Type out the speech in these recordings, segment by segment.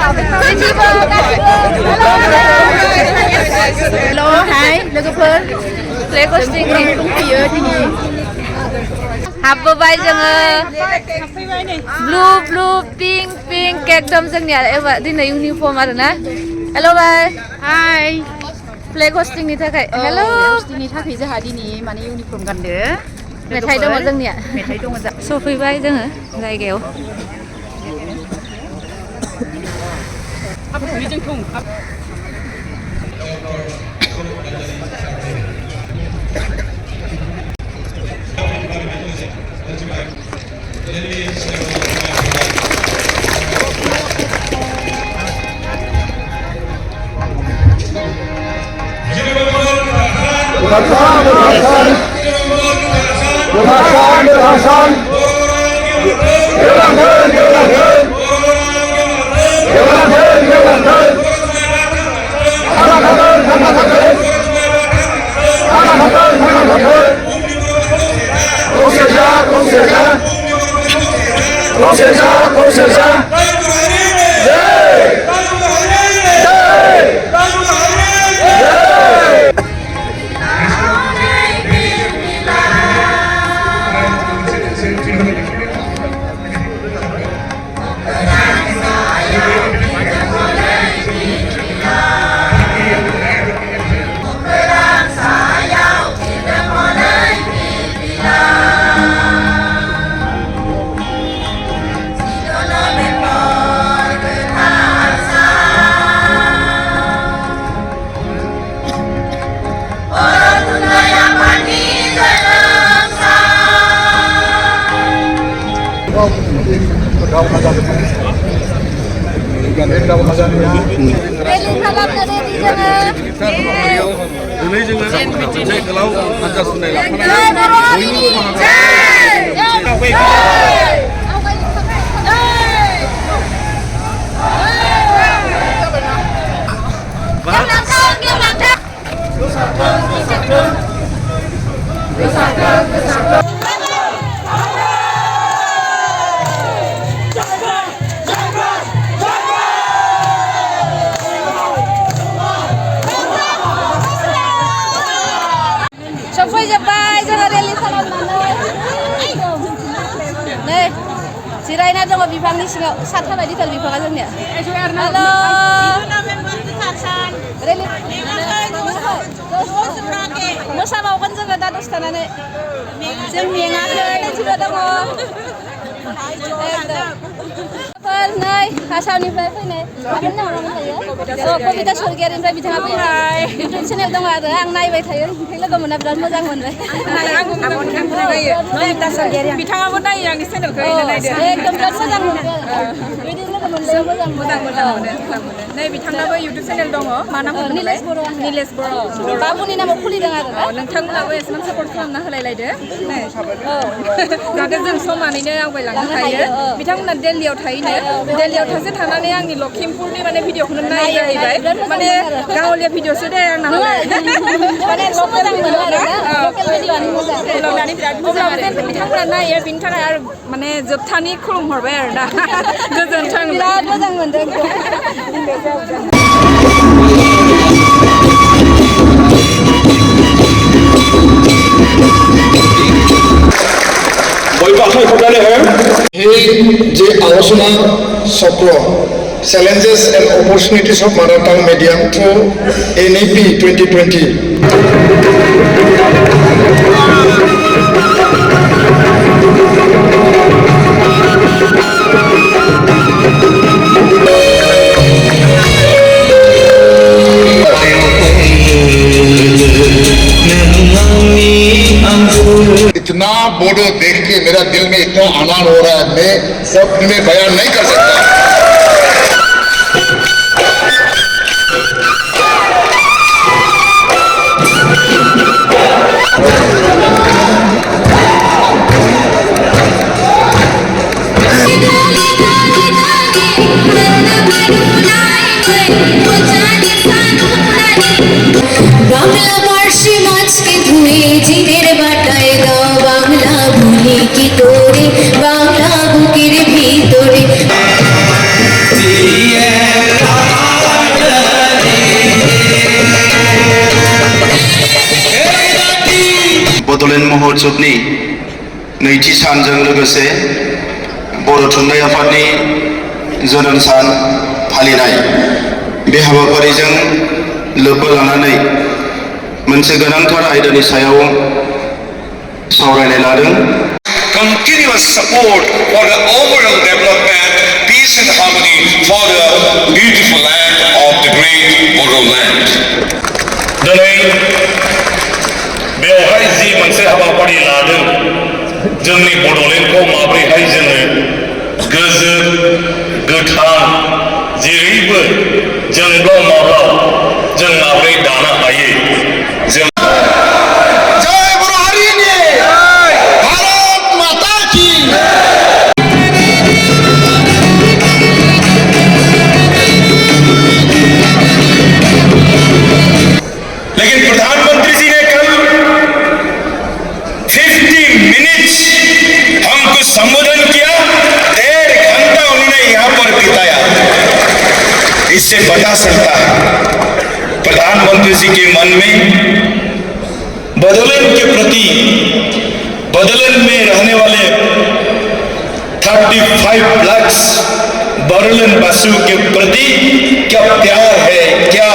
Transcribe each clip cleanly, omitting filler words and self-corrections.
Hello, hi, लोगोफोर flag हस्टिंनि फैयो दिनै हाबबोबाय जोङो ब्लु पिंक एकदम जोंनिया एबा दिनै इउनिफर्म आरोना हेलो बाय हाय फ्लेग हस्टिंनि थाखाय हेलो हस्टिंनि थाखाय जोंहा दिनै माने इउनिफर्म गानदो मेथाइ दङ जोंनिया मेथाइ दङ सफैबाय जोङो जायगायाव सफैजोब्बाय जोङो रेलि खालामनानै जिरायना दङ बिफांनि सिङाव साथा बायदि थार बिफाङा जोंनिया हेलो रेलि मोसाबावगोन जोङो दा दसे थानानै जों मेङाखै नोंसोरबो दङ नै आसामनिफ्राय फैनाय माबानि नामा थायो कबिता सरगियारिनिफ्राय बिथाङा फैनाय इउटुब चेनेल दङ आरो आं नायबाय थायो ओमफ्राय लोगो मोना बिराद मोजां मोनबाय बिथाङाबो नायो आंनि चेनेलखौ एकदम बिराद मोजां मोनबाय बिदि लोगो मोनलायाव मोजां मोनो नै बिथांनाबो इउटुब चेनेल दङ मा नाम निलेश बर' बाबुनि नामाव खुलिदों आरो नोंथांमोनाबो एसेबां सापर्ट खालामना होलायलायदो जाहाथे जों समानैनो आवगायलांनो हायो बिथांमोना दिल्लीयाव थायोनो दिल्लीयाव थासे थानानै आंनि लखिमपुरनि माने भिडिअखौनो नाय जाहैबाय माने गावलिया भिडिअसो दे आंना माने मोजां मोनो आरो लकेल भिडिअआनो मोजां अब्लाबो बिथांमोना नायो बिनि थाखाय आरो माने जोबथानि खुलुमहरबाय आरो दा गोजोन्थों बिराद मोजां मोनदों এই যে আলোচনা চক্র challenges and opportunities of mother tongue medium through NEP 2020 इतना बोडो देख के मेरा दिल में इतना आनंद हो रहा है मैं सब में बयान नहीं कर सकता বাংলা পার্শ্বে মাছকে ধুয়ে জিরের বাটায় দাও বাংলা ভুলি কি তোরে বাংলা বুকের ভিতরে बड'लेण्ड महोत्सवनि नैथि सानजों लोगोसे बर' थुनलाइ आफादनि जोनोम सान फालिनाय बे हाबाफारिजों लोब्बा लानानै मोनसे गोनांथार आयदानि सायाव सावरायनाय लादों। Continuous support for the overall development, peace and harmony for the beautiful land of the great Bodoland. दिनै बेवहाय जि मोनसे हाबाफारि लादों जोंनि बड'लेण्डखौ माबोरैहाय जोङो गोजोन गोथां जेरैबो जोंब्लाव माब्लाव जों माबोरै दानो हायो जों लेकिन प्रधानमंत्री जी ने कल 50 मिनट्स हमको संबोधन किया, 1.5 घंटा उन्होंने यहाँ पर बिताया। इससे पता चलता है प्रधानमंत्री जी के मन में बडोलेण्ड के प्रति, बडोलेण्ड में रहने वाले 35 लाख बडोलेण्ड वासियों के प्रति क्या प्यार है, क्या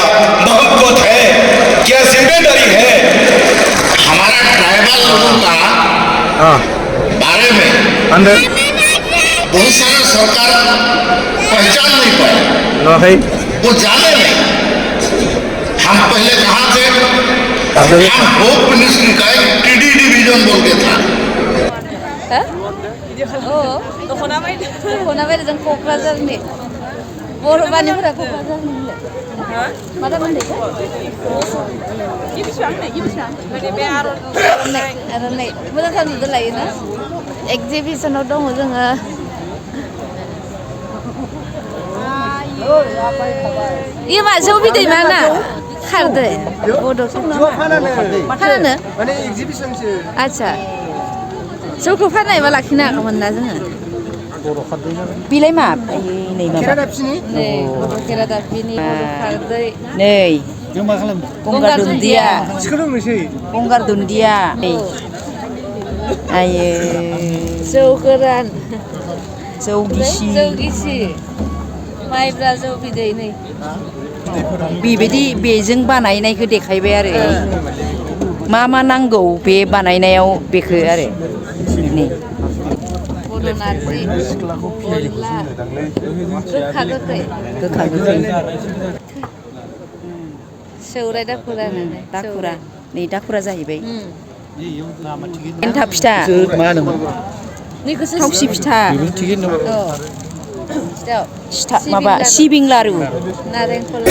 मोहब्बत है, क्या जिम्मेदारी है। हमारा ट्राइबल लोगों का बारे में बहुत सारा सरकार पहचान नहीं पाए, वो जाने नहीं। हम पहले कहाँ थे, हम होप मिनिस्ट्री का एक टीडी डिवीजन बोल के था। दख'ना बायदों जों क'क्राझारनि बर' बानिफोरा क'क्राझारनि मादामोन आर'नाइ मोजांथार नुदों लायोना एक्जिबिसनाव दङ जोङो इयो मा जौ बिदै मा ना खारदै बड' फानानो आदसा जौखौ फाननायबा लाखिनो हागौमोन ना जोङो बिलाय मा नै माबा नै बर' खेरादाफिनि बर' खारदै नै गंगार दुन्दिया गंगार दुन्दिया आयो जौ गोरान जौ गिसि माइब्रा जौ बिदै नै बेबायदि बेजों बानायनायखौ देखायबाय आरो मा मा नांगौ बे बानायनायाव बेखौ आरो नै बर' नारजि अनला गोखा गोखै सौराय दाखुरा नै दाखुरा जाहैबाय एन्थाब फिथा थावसि फिथा माबा सिबिं लारु नारेंखल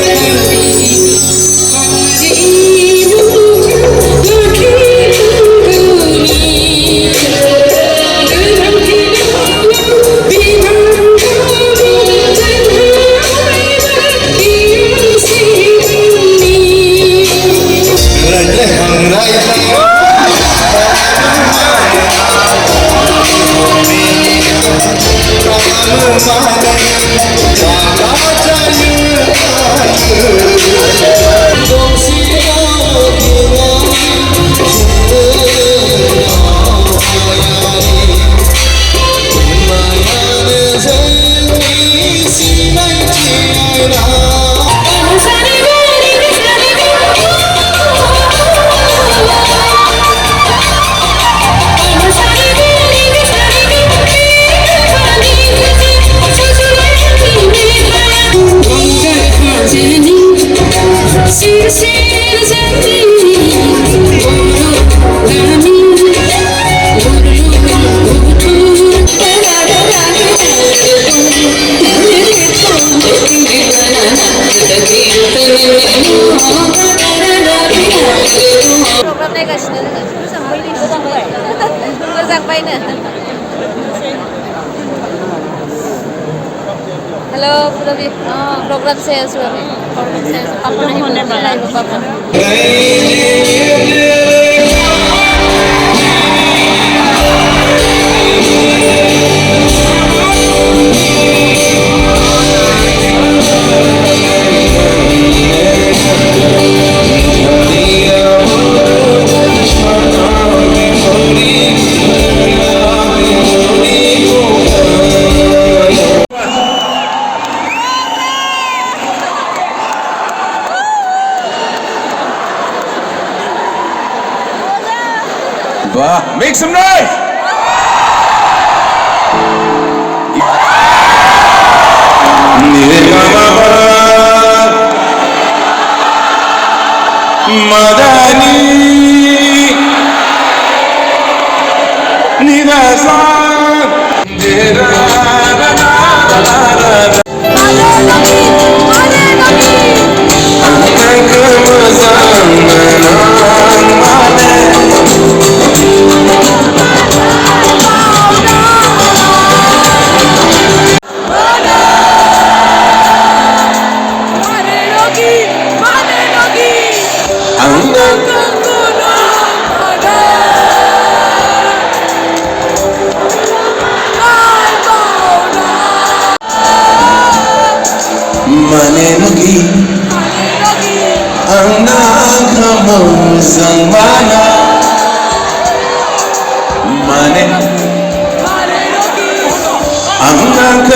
Hello, program saya suami. Program saya apa nih? Bapak. Isumnai. Madani Nidasa Manenogi Anak kamu sang mana Manenogi Anak